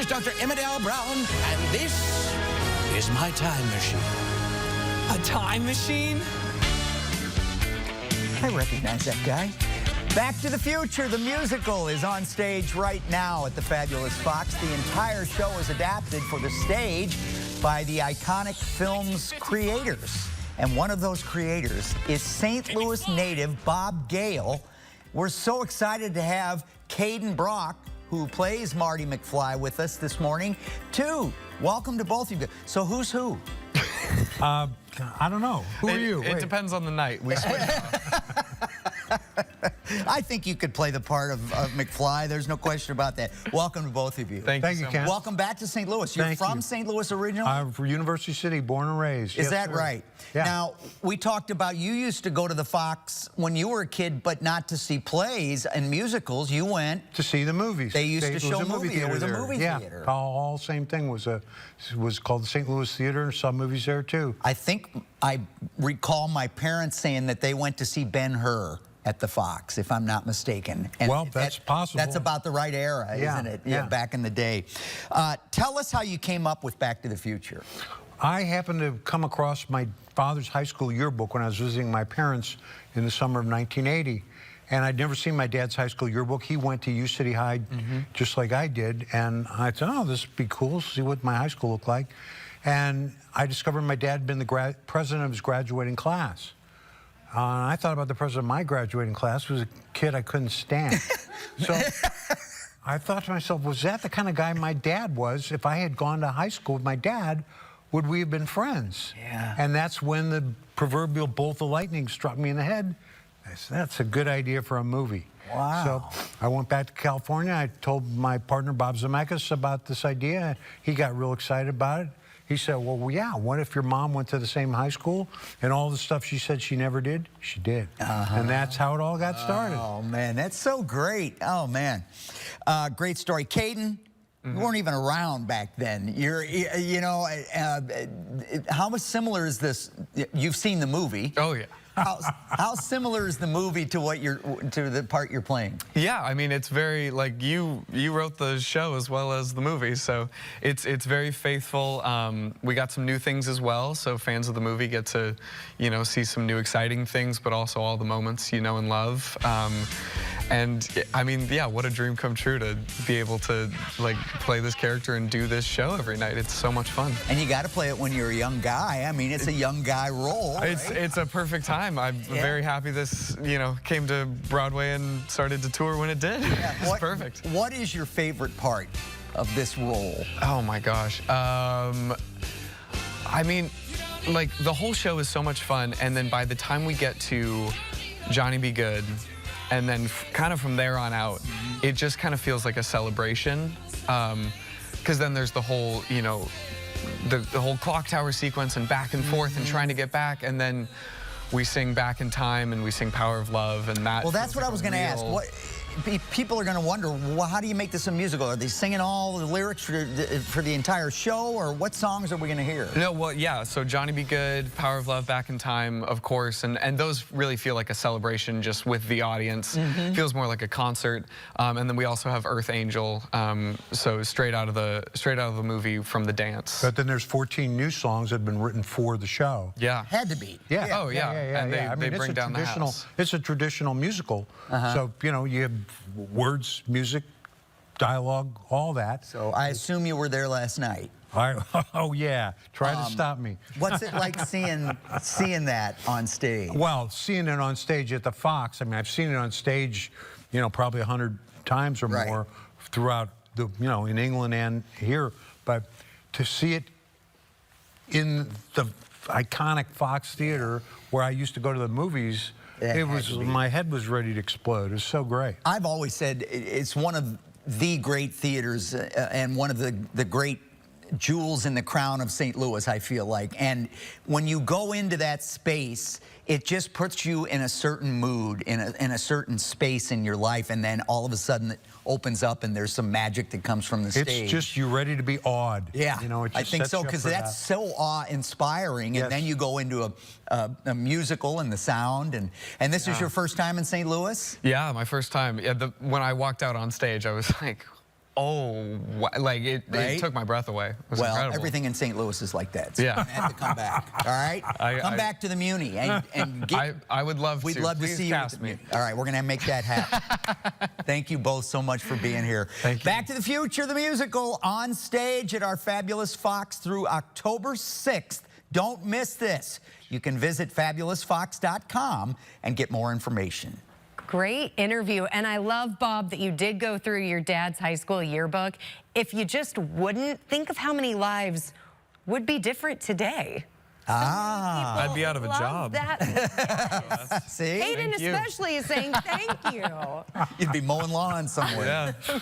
is Dr. Emmett L. Brown, and this is my time machine. A time machine? I recognize that guy. Back to the Future, the musical, is on stage right now at the Fabulous Fox. The entire show is adapted for the stage by the iconic film's creators. And one of those creators is St. Louis native Bob Gale. We're so excited to have Caden Brock, who plays Marty McFly, with us this morning. Welcome to both of you. So who's who? I don't know. Who are you? It depends on the night. We switch off. I think you could play the part of McFly. There's no question about that. Welcome to both of you. Thank you, Ken. Welcome back to St. Louis. You're from St. Louis originally? I'm from University City, born and raised. Is that sir. right? Yeah. Now, we talked about you used to go to the Fox when you were a kid, but not to see plays and musicals. You went to see the movies. They used to was show a movie movies. theater It was a there. movie yeah. theater. All same thing. Was called the St. Louis Theater. Saw movies there too. I think I recall my parents saying that they went to see Ben-Hur at the Fox, if I'm not mistaken. And well, that's possible. That's about the right era, Yeah, isn't it? yeah. Back in the day. Tell us how you came up with Back to the Future. I happened to come across my father's high school yearbook when I was visiting my parents in the summer of 1980. And I'd never seen my dad's high school yearbook. He went to U City High just like I did. And I thought, oh, this would be cool, see what my high school looked like. And I discovered my dad had been the president of his graduating class. I thought about the president of my graduating class was a kid I couldn't stand. So I thought to myself, was that the kind of guy my dad was? If I had gone to high school with my dad, would we have been friends? Yeah. And that's when the proverbial bolt of lightning struck me in the head. I said, that's a good idea for a movie. Wow. So I went back to California. I told my partner, Bob Zemeckis, about this idea. He got real excited about it. He said, well, yeah, what if your mom went to the same high school and all the stuff she said she never did, she did. And that's how it all got started. Oh, man, that's so great. Oh, man. Great story. Caden, you weren't even around back then. How similar is this? You've seen the movie. Oh, yeah. How similar is the movie to the part you're playing? Yeah, I mean, it's very, like, you wrote the show as well as the movie, so it's very faithful. We got some new things as well, so fans of the movie get to, see some new exciting things, but also all the moments you know and love. And I mean, yeah, what a dream come true to be able to, like, play this character and do this show every night. It's so much fun. And you got to play it when you're a young guy. I mean, it's a young guy role. It's a perfect time. I'm very happy this, came to Broadway and started to tour when it did. Yeah. It's perfect. What is your favorite part of this role? Oh my gosh. I mean, like, the whole show is so much fun, and then by the time we get to Johnny Be Good, and then kind of from there on out, it just kind of feels like a celebration. Because then there's the whole, the whole clock tower sequence and back and forth and trying to get back, and then we sing Back in Time and we sing Power of Love, and that. Well, that's what I was going to ask. People are going to wonder, well, how do you make this a musical? Are they singing all the lyrics for the entire show, or what songs are we going to hear? No, well, yeah, so Johnny Be Good, Power of Love, Back in Time, of course, and those really feel like a celebration just with the audience. Feels more like a concert. And then we also have Earth Angel, so straight out of the movie from the dance. But then there's 14 new songs that have been written for the show. Yeah. Had to be. Yeah. Oh, yeah. And they bring down the house. It's a traditional musical. So, you have words, music, dialogue, all that. So I assume you were there last night. Oh, yeah. Try to stop me. What's it like seeing that on stage? Well, seeing it on stage at the Fox, I mean, I've seen it on stage, probably 100 times or more throughout the, in England and here. But to see it in the iconic Fox Theater where I used to go to the movies, my head was ready to explode. It was so great. I've always said it's one of the great theaters and one of the great jewels in the crown of St. Louis, I feel like. And when you go into that space, it just puts you in a certain mood, in a certain space in your life, and then all of a sudden it opens up and there's some magic that comes from the stage. It's just you're ready to be awed. Yeah, it just I think sets so, you up because for that's so awe-inspiring, and then you go into a musical and the sound, and this is your first time in St. Louis? Yeah, my first time. Yeah, when I walked out on stage, I was like, Oh, like it Right? took my breath away. It was Well, incredible. everything in St. Louis is like that. So Yeah. you're gonna have to come back. All right? Come back to the Muni and get. I would love We'd to. love to Please see you. At cast the me. Muni. All right, we're gonna make that happen. Thank you both so much for being here. Thank you. Back to the Future, the musical, on stage at our fabulous Fox through October 6th. Don't miss this. You can visit fabulousfox.com and get more information. Great interview. And I love, Bob, that you did go through your dad's high school yearbook. If you just wouldn't, think of how many lives would be different today. Ah. I'd be out of a Love job. That. Yes. See? Hayden Thank you. especially is saying thank you. You'd be mowing lawns somewhere. Yeah.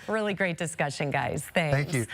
Really great discussion, guys. Thanks. Thank you.